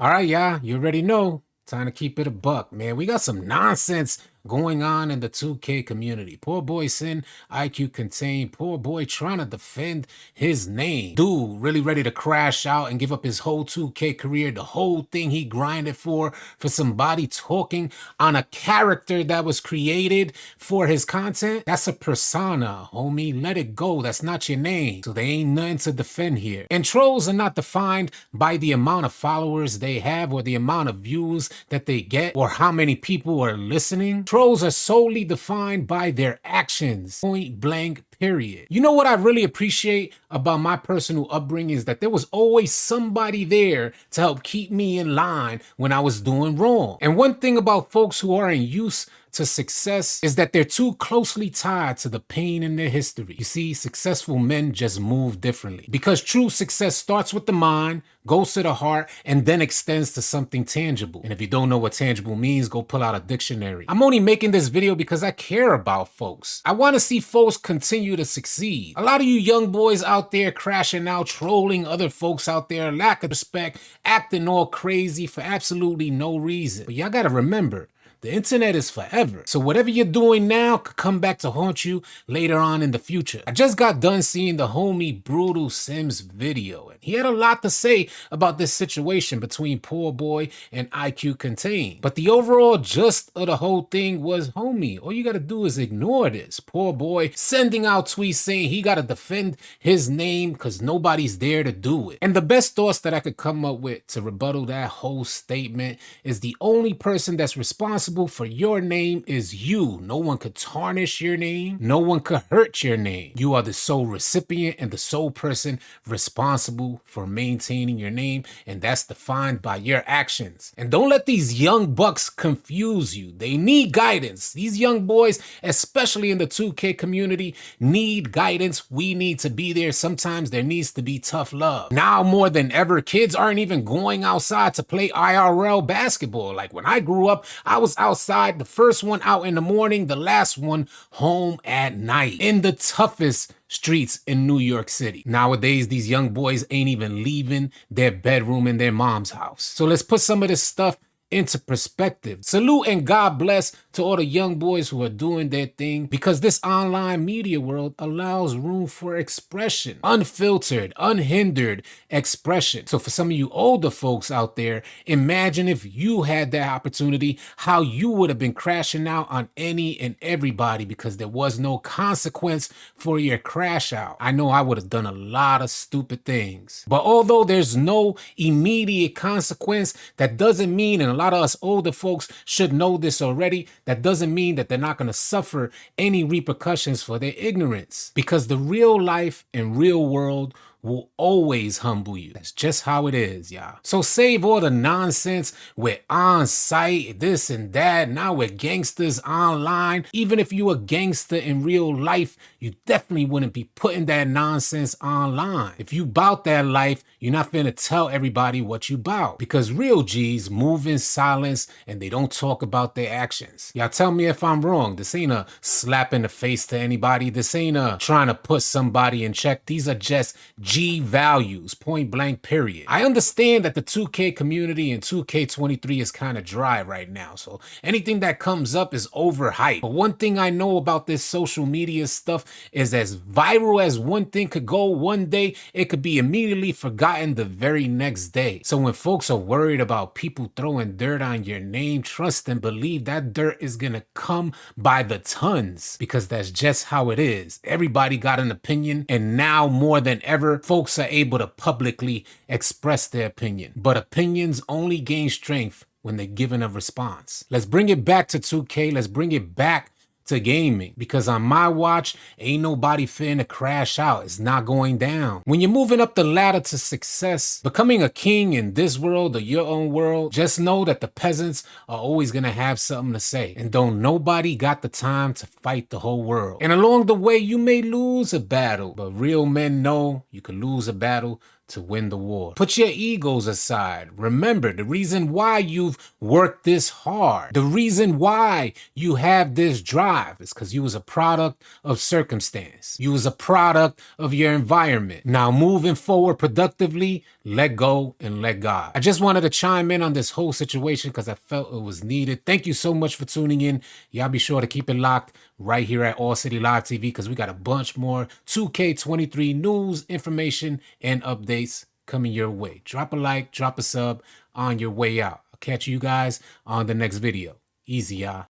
All right, y'all, you already know. Time to keep it a buck, man. We got some nonsense going on in the 2K community. Poor boy Sin, IQ contained. Poor boy trying to defend his name. Dude really ready to crash out and give up his whole 2K career, the whole thing he grinded for somebody talking on a character that was created for his content. That's a persona, homie. Let it go. That's not your name. So there ain't nothing to defend here. And trolls are not defined by the amount of followers they have or the amount of views that they get or how many people are listening. Trolls are solely defined by their actions. Point blank, period. You know what I really appreciate about my personal upbringing is that there was always somebody there to help keep me in line when I was doing wrong. And one thing about folks who aren't used to success is that they're too closely tied to the pain in their history. You see, successful men just move differently because true success starts with the mind, goes to the heart, and then extends to something tangible. And if you don't know what tangible means, go pull out a dictionary. I'm only making this video because I care about folks. I want to see folks continue to succeed. A lot of you young boys out there crashing out, trolling other folks out there, lack of respect, acting all crazy for absolutely no reason. But y'all gotta remember, the internet is forever. So whatever you're doing now could come back to haunt you later on in the future. I just got done seeing the homie Brutal Sims video, and he had a lot to say about this situation between Poor Boy and IQ Contain. But the overall gist of the whole thing was, homie, all you gotta do is ignore this. Poor Boy sending out tweets saying he gotta defend his name because nobody's there to do it. And the best thoughts that I could come up with to rebuttal that whole statement is the only person that's responsible for your name is you. No one could tarnish your name. No one could hurt your name. You are the sole recipient and the sole person responsible for maintaining your name, and that's defined by your actions. And don't let these young bucks confuse you. They need guidance. These young boys, especially in the 2K community, need guidance. We need to be there. Sometimes there needs to be tough love. Now more than ever, kids aren't even going outside to play IRL basketball. Like when I grew up, I was outside, the first one out in the morning, the last one home at night, in the toughest streets in New York City. Nowadays, these young boys ain't even leaving their bedroom in their mom's house. So let's put some of this stuff into perspective. Salute and God bless to all the young boys who are doing their thing, because this online media world allows room for expression, unfiltered, unhindered expression. So for some of you older folks out there, imagine if you had that opportunity, how you would have been crashing out on any and everybody because there was no consequence for your crash out. I know I would have done a lot of stupid things. But although there's no immediate consequence, that doesn't mean, and a lot of us older folks should know this already, that doesn't mean that they're not going to suffer any repercussions for their ignorance, because the real life and real world will always humble you. That's just how it is, y'all. So save all the nonsense with on-site, this and that. Now we're gangsters online. Even if you a gangster in real life, you definitely wouldn't be putting that nonsense online. If you bout that life, you're not finna tell everybody what you bout, because real G's move in silence and they don't talk about their actions. Y'all tell me if I'm wrong. This ain't a slap in the face to anybody. This ain't a trying to put somebody in check. These are just G values, point blank, period. I understand that the 2K community and 2K23 is kind of dry right now, so anything that comes up is overhyped. But one thing I know about this social media stuff is as viral as one thing could go one day, it could be immediately forgotten the very next day. So when folks are worried about people throwing dirt on your name, trust and believe that dirt is gonna come by the tons, because that's just how it is. Everybody got an opinion, and now more than ever, folks are able to publicly express their opinion. But opinions only gain strength when they're given a response. Let's bring it back to 2K. Let's bring it back to gaming, because on my watch, ain't nobody finna crash out. It's not going down. When you're moving up the ladder to success, becoming a king in this world or your own world, just know that the peasants are always gonna have something to say. And don't nobody got the time to fight the whole world. And along the way, you may lose a battle, but real men know you can lose a battle to win the war. Put your egos aside. Remember, the reason why you've worked this hard, the reason why you have this drive is because you was a product of circumstance. You was a product of your environment. Now, moving forward productively, let go and let God. I just wanted to chime in on this whole situation because I felt it was needed. Thank you so much for tuning in. Y'all be sure to keep it locked right here at AllCity Live TV because we got a bunch more 2K23 news, information, and updates coming your way. Drop a like, drop a sub on your way out. I'll catch you guys on the next video. Easy, y'all.